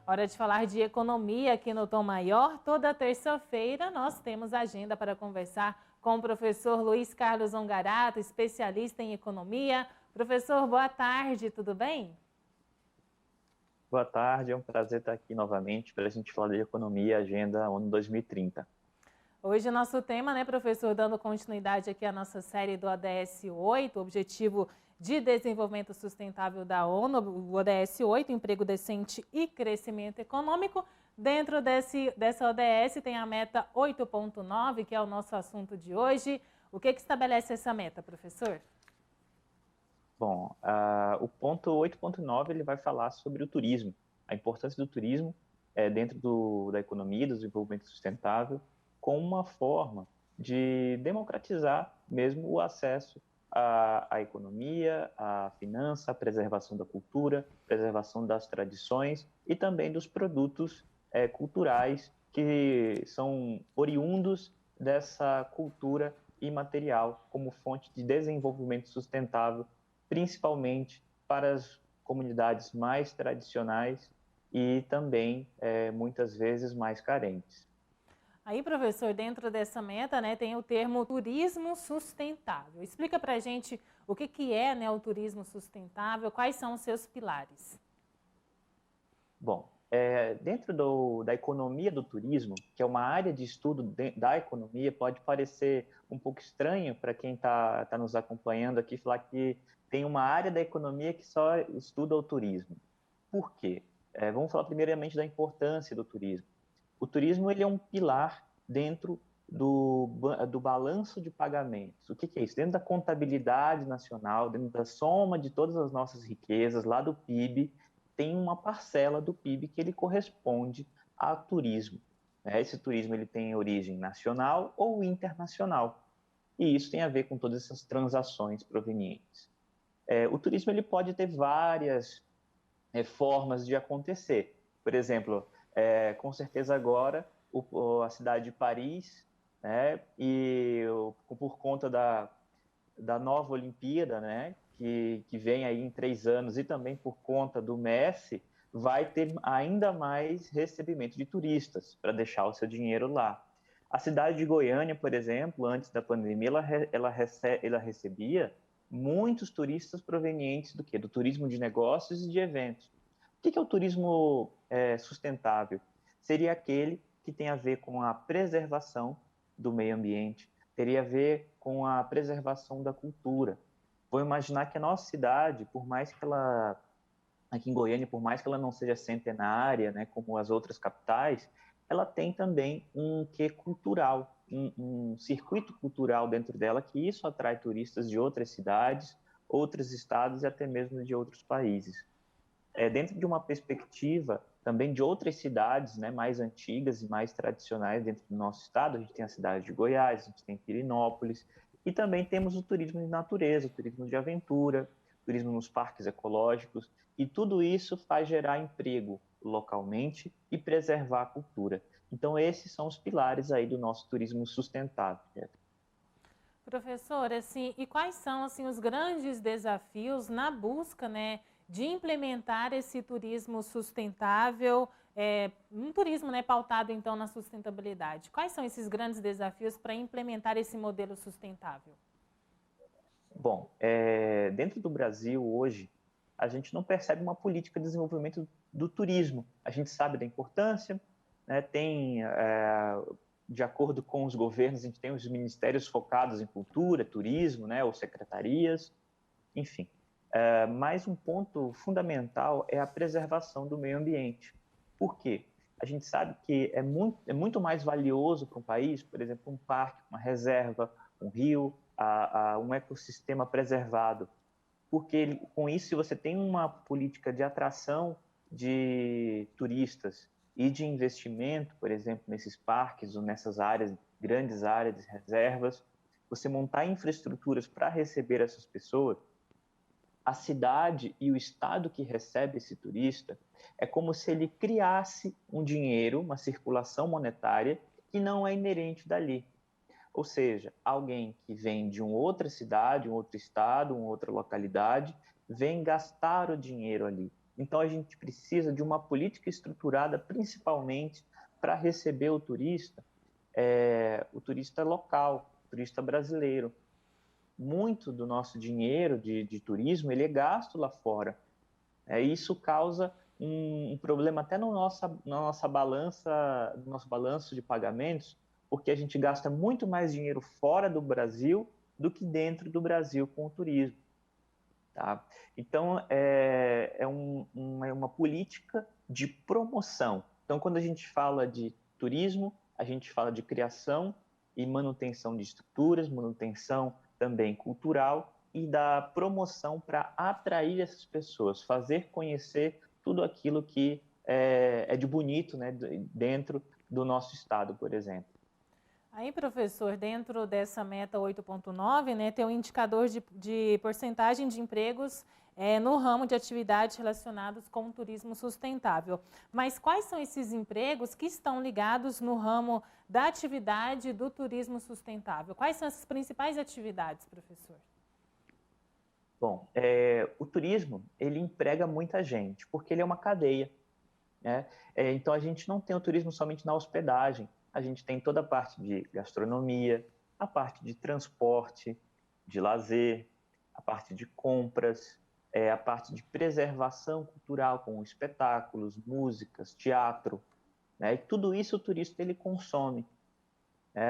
Hora de falar de economia aqui no Tom Maior. Toda terça-feira nós temos agenda para conversar com o professor Luiz Carlos Ongarato, especialista em economia. Professor, boa tarde, tudo bem? Boa tarde, é um prazer estar aqui novamente para a gente falar de economia e agenda ano 2030. Hoje o nosso tema, né, professor, dando continuidade aqui à nossa série do ODS 8, Objetivo de Desenvolvimento Sustentável da ONU, o ODS 8, Emprego Decente e Crescimento Econômico. Dentro dessa ODS tem a meta 8.9, que é o nosso assunto de hoje. O que estabelece essa meta, professor? Bom, o ponto 8.9 ele vai falar sobre o turismo, a importância do turismo dentro da economia, do desenvolvimento sustentável, como uma forma de democratizar mesmo o acesso à economia, à finança, à preservação da cultura, preservação das tradições e também dos produtos culturais que são oriundos dessa cultura imaterial como fonte de desenvolvimento sustentável, principalmente para as comunidades mais tradicionais e também, muitas vezes, mais carentes. Aí, professor, dentro dessa meta, né, tem o termo turismo sustentável. Explica para a gente o que é, né, o turismo sustentável, quais são os seus pilares. Bom, dentro da economia do turismo, que é uma área de estudo da economia, pode parecer um pouco estranho para quem está nos acompanhando aqui falar que tem uma área da economia que só estuda o turismo. Por quê? Vamos falar primeiramente da importância do turismo. O turismo ele é um pilar dentro do balanço de pagamentos. O que é isso? Dentro da contabilidade nacional, dentro da soma de todas as nossas riquezas, lá do PIB, tem uma parcela do PIB que ele corresponde a turismo. Esse turismo ele tem origem nacional ou internacional. E isso tem a ver com todas essas transações provenientes. O turismo ele pode ter várias formas de acontecer. Por exemplo, com certeza agora a cidade de Paris, né, e por conta da nova Olimpíada, né, que vem aí em 3 anos, e também por conta do Messi, vai ter ainda mais recebimento de turistas para deixar o seu dinheiro lá. A cidade de Goiânia, por exemplo, antes da pandemia, ela recebia muitos turistas provenientes do quê? Do turismo de negócios e de eventos. O que é o turismo sustentável? Seria aquele que tem a ver com a preservação do meio ambiente, teria a ver com a preservação da cultura. Vou imaginar que a nossa cidade, por mais que ela, aqui em Goiânia, por mais que ela não seja centenária, né, como as outras capitais, ela tem também um quê cultural, um circuito cultural dentro dela, que isso atrai turistas de outras cidades, outros estados e até mesmo de outros países. Dentro de uma perspectiva também de outras cidades, né, mais antigas e mais tradicionais dentro do nosso estado. A gente tem a cidade de Goiás, a gente tem Pirinópolis, e também temos o turismo de natureza, o turismo de aventura, o turismo nos parques ecológicos, e tudo isso faz gerar emprego localmente e preservar a cultura. Então, esses são os pilares aí do nosso turismo sustentável. Professor, assim, e quais são assim os grandes desafios na busca, né, de implementar esse turismo sustentável, um turismo, né, pautado então na sustentabilidade? Quais são esses grandes desafios para implementar esse modelo sustentável? Bom, dentro do Brasil hoje, a gente não percebe uma política de desenvolvimento do turismo. A gente sabe da importância, né, de acordo com os governos, a gente tem os ministérios focados em cultura, turismo, né, ou secretarias, enfim. Mas um ponto fundamental é a preservação do meio ambiente. Por quê? A gente sabe que é muito mais valioso para um país, por exemplo, um parque, uma reserva, um rio, um ecossistema preservado, porque com isso, se você tem uma política de atração de turistas e de investimento, por exemplo, nesses parques ou nessas áreas, grandes áreas de reservas, você montar infraestruturas para receber essas pessoas, a cidade e o estado que recebe esse turista é como se ele criasse um dinheiro, uma circulação monetária que não é inerente dali. Ou seja, alguém que vem de uma outra cidade, um outro estado, uma outra localidade, vem gastar o dinheiro ali. Então, a gente precisa de uma política estruturada, principalmente para receber o turista local, o turista brasileiro. Muito do nosso dinheiro de turismo ele é gasto lá fora. Isso causa um problema até na nossa balança, no nosso balanço de pagamentos, porque a gente gasta muito mais dinheiro fora do Brasil do que dentro do Brasil com o turismo. Tá? Então, é uma política de promoção. Então, quando a gente fala de turismo, a gente fala de criação e manutenção de estruturas, manutenção também cultural e da promoção para atrair essas pessoas, fazer conhecer tudo aquilo que é de bonito, né, dentro do nosso estado, por exemplo. Aí, professor, dentro dessa meta 8.9, né, tem um indicador de porcentagem de empregos no ramo de atividades relacionados com o turismo sustentável. Mas quais são esses empregos que estão ligados no ramo da atividade do turismo sustentável? Quais são essas principais atividades, professor? Bom, o turismo, ele emprega muita gente, porque ele é uma cadeia, né? Então, a gente não tem o turismo somente na hospedagem, a gente tem toda a parte de gastronomia, a parte de transporte, de lazer, a parte de compras, a parte de preservação cultural, com espetáculos, músicas, teatro, né? E tudo isso o turista ele consome.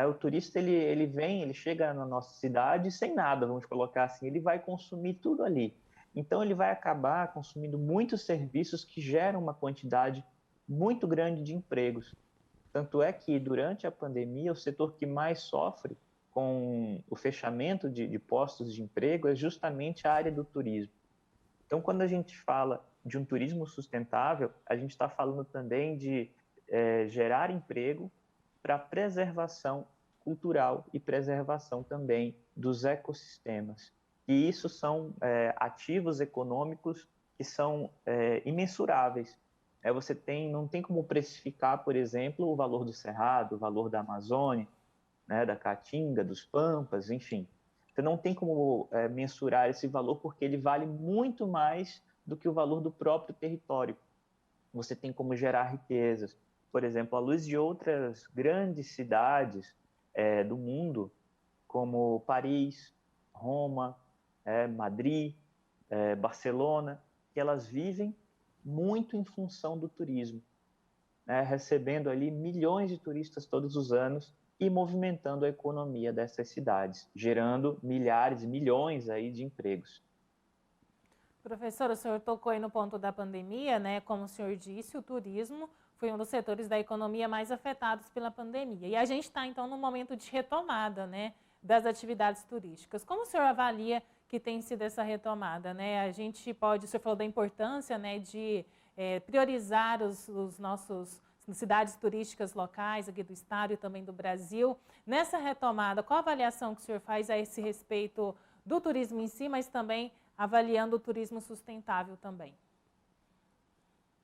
O turista ele vem, ele chega na nossa cidade sem nada, vamos colocar assim, ele vai consumir tudo ali. Então ele vai acabar consumindo muitos serviços que geram uma quantidade muito grande de empregos. Tanto é que durante a pandemia o setor que mais sofre com o fechamento de postos de emprego é justamente a área do turismo. Então, quando a gente fala de um turismo sustentável, a gente está falando também de gerar emprego para preservação cultural e preservação também dos ecossistemas. E isso são ativos econômicos que são imensuráveis. Você não tem como precificar, por exemplo, o valor do Cerrado, o valor da Amazônia, né, da Caatinga, dos Pampas, enfim. Você não tem como mensurar esse valor porque ele vale muito mais do que o valor do próprio território. Você tem como gerar riquezas. Por exemplo, à luz de outras grandes cidades do mundo, como Paris, Roma, Madrid, Barcelona, que elas vivem muito em função do turismo, né, recebendo ali milhões de turistas todos os anos e movimentando a economia dessas cidades, gerando milhares, milhões aí de empregos. Professor, o senhor tocou aí no ponto da pandemia, né? Como o senhor disse, o turismo foi um dos setores da economia mais afetados pela pandemia. E a gente está, então, num momento de retomada, né, das atividades turísticas. Como o senhor avalia que tem sido essa retomada, né? A gente pode, o senhor falou da importância, né, de priorizar os nossos cidades turísticas locais aqui do estado e também do Brasil. Nessa retomada, qual a avaliação que o senhor faz a esse respeito do turismo em si, mas também avaliando o turismo sustentável também?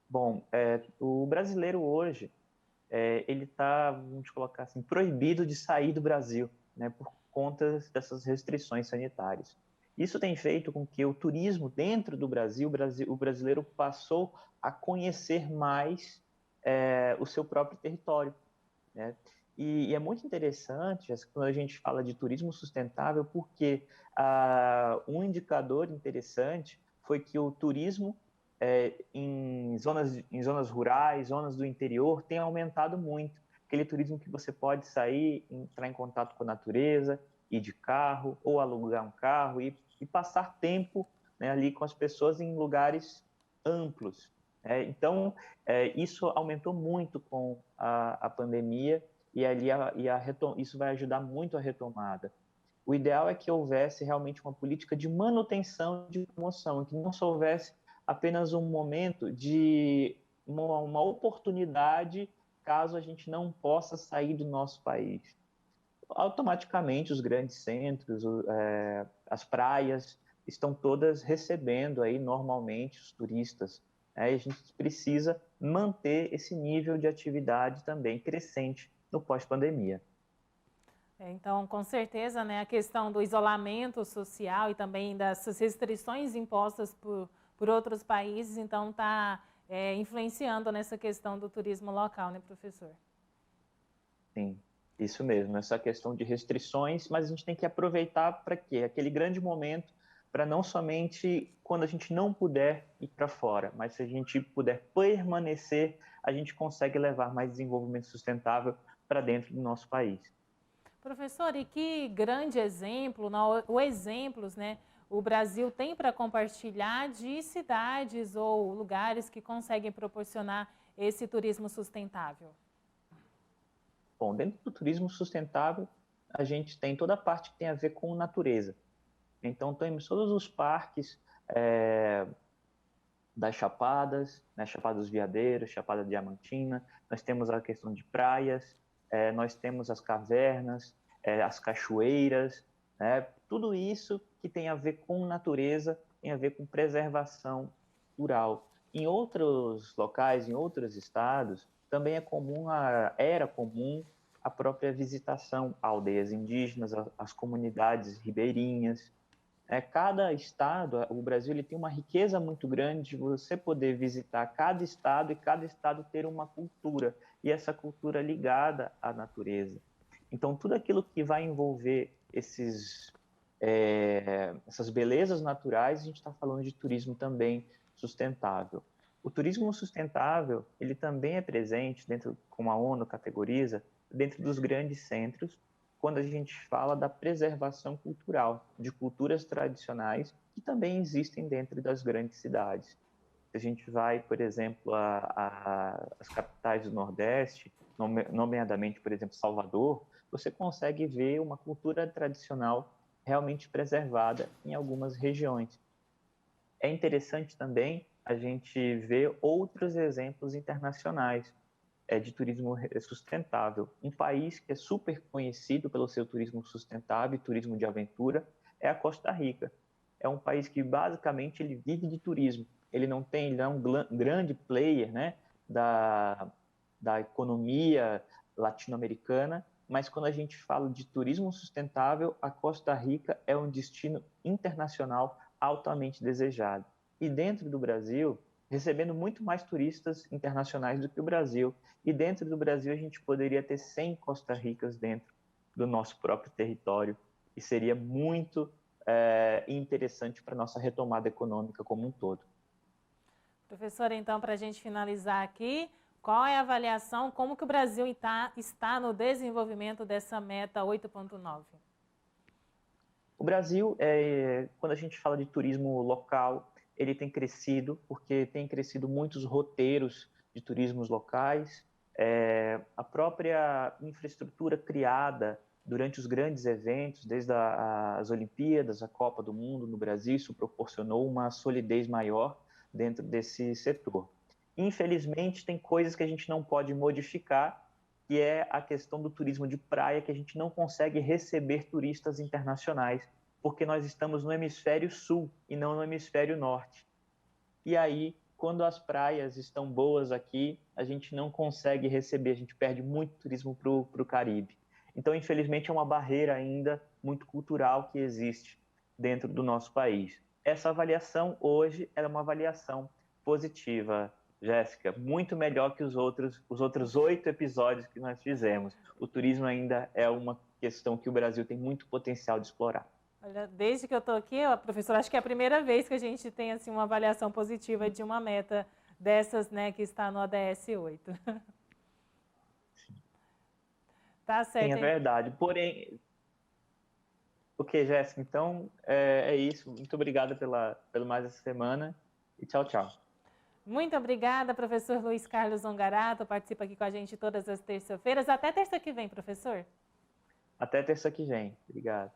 Bom, o brasileiro hoje, ele está, vamos colocar assim, proibido de sair do Brasil, né, por conta dessas restrições sanitárias. Isso tem feito com que o turismo dentro do Brasil, o brasileiro passou a conhecer mais o seu próprio território, né? E é muito interessante quando a gente fala de turismo sustentável, porque um indicador interessante foi que o turismo em zonas rurais, zonas do interior, tem aumentado muito. Aquele turismo que você pode sair, entrar em contato com a natureza, ir de carro, ou alugar um carro e passar tempo, né, ali com as pessoas em lugares amplos. Então, isso aumentou muito com a pandemia e ali isso vai ajudar muito a retomada. O ideal é que houvesse realmente uma política de manutenção de promoção, que não só houvesse apenas um momento de uma oportunidade caso a gente não possa sair do nosso país. Automaticamente os grandes centros, as praias estão todas recebendo aí normalmente os turistas. E a gente precisa manter esse nível de atividade também crescente no pós-pandemia. Então, com certeza, né, a questão do isolamento social e também dessas restrições impostas por outros países, então está influenciando nessa questão do turismo local, né, professor? Sim, isso mesmo, essa questão de restrições, mas a gente tem que aproveitar para quê? Aquele grande momento para não somente quando a gente não puder ir para fora, mas se a gente puder permanecer, a gente consegue levar mais desenvolvimento sustentável para dentro do nosso país. Professor, e que grande exemplo, ou exemplos, né, o Brasil tem para compartilhar de cidades ou lugares que conseguem proporcionar esse turismo sustentável? Bom, dentro do turismo sustentável, a gente tem toda a parte que tem a ver com natureza. Então, temos todos os parques das Chapadas, né, Chapada dos Veadeiros, Chapada Diamantina, nós temos a questão de praias, nós temos as cavernas, as cachoeiras, né, tudo isso que tem a ver com natureza, tem a ver com preservação rural. Em outros locais, em outros estados, também era comum a própria visitação a aldeias indígenas, as comunidades ribeirinhas. Cada estado, o Brasil, ele tem uma riqueza muito grande de você poder visitar cada estado e cada estado ter uma cultura, e essa cultura ligada à natureza. Então, tudo aquilo que vai envolver essas belezas naturais, a gente está falando de turismo também sustentável. O turismo sustentável, ele também é presente dentro, como a ONU categoriza, dentro dos grandes centros, quando a gente fala da preservação cultural, de culturas tradicionais que também existem dentro das grandes cidades. Se a gente vai, por exemplo, às capitais do Nordeste, nomeadamente, por exemplo, Salvador, você consegue ver uma cultura tradicional realmente preservada em algumas regiões. É interessante também a gente ver outros exemplos internacionais de turismo sustentável. Um país que é super conhecido pelo seu turismo sustentável e turismo de aventura é a Costa Rica. É um país que basicamente ele vive de turismo. Ele é um grande player, né, da economia latino-americana, mas quando a gente fala de turismo sustentável, a Costa Rica é um destino internacional altamente desejado. E dentro do Brasil, recebendo muito mais turistas internacionais do que o Brasil. E dentro do Brasil, a gente poderia ter 100 Costa Ricas dentro do nosso próprio território, e seria muito interessante para a nossa retomada econômica como um todo. Professora, então, para a gente finalizar aqui, qual é a avaliação, como que o Brasil está no desenvolvimento dessa meta 8.9? O Brasil, quando a gente fala de turismo local, ele tem crescido, porque tem crescido muitos roteiros de turismos locais, a própria infraestrutura criada durante os grandes eventos, desde as Olimpíadas, a Copa do Mundo no Brasil, isso proporcionou uma solidez maior dentro desse setor. Infelizmente, tem coisas que a gente não pode modificar, que é a questão do turismo de praia, que a gente não consegue receber turistas internacionais, porque nós estamos no hemisfério sul e não no hemisfério norte. E aí, quando as praias estão boas aqui, a gente não consegue receber, a gente perde muito turismo para o Caribe. Então, infelizmente, é uma barreira ainda muito cultural que existe dentro do nosso país. Essa avaliação hoje é uma avaliação positiva, Jéssica, muito melhor que os outros 8 episódios que nós fizemos. O turismo ainda é uma questão que o Brasil tem muito potencial de explorar. Olha, desde que eu estou aqui, professora, acho que é a primeira vez que a gente tem assim, uma avaliação positiva de uma meta dessas, né, que está no ODS 8. Tá certo. Sim, é verdade. Porém, ok, Jéssica, então é isso. Muito obrigado pelo mais essa semana e tchau, tchau. Muito obrigada, professor Luiz Carlos Ongarato, participa aqui com a gente todas as terças-feiras. Até terça que vem, professor. Até terça que vem. Obrigado.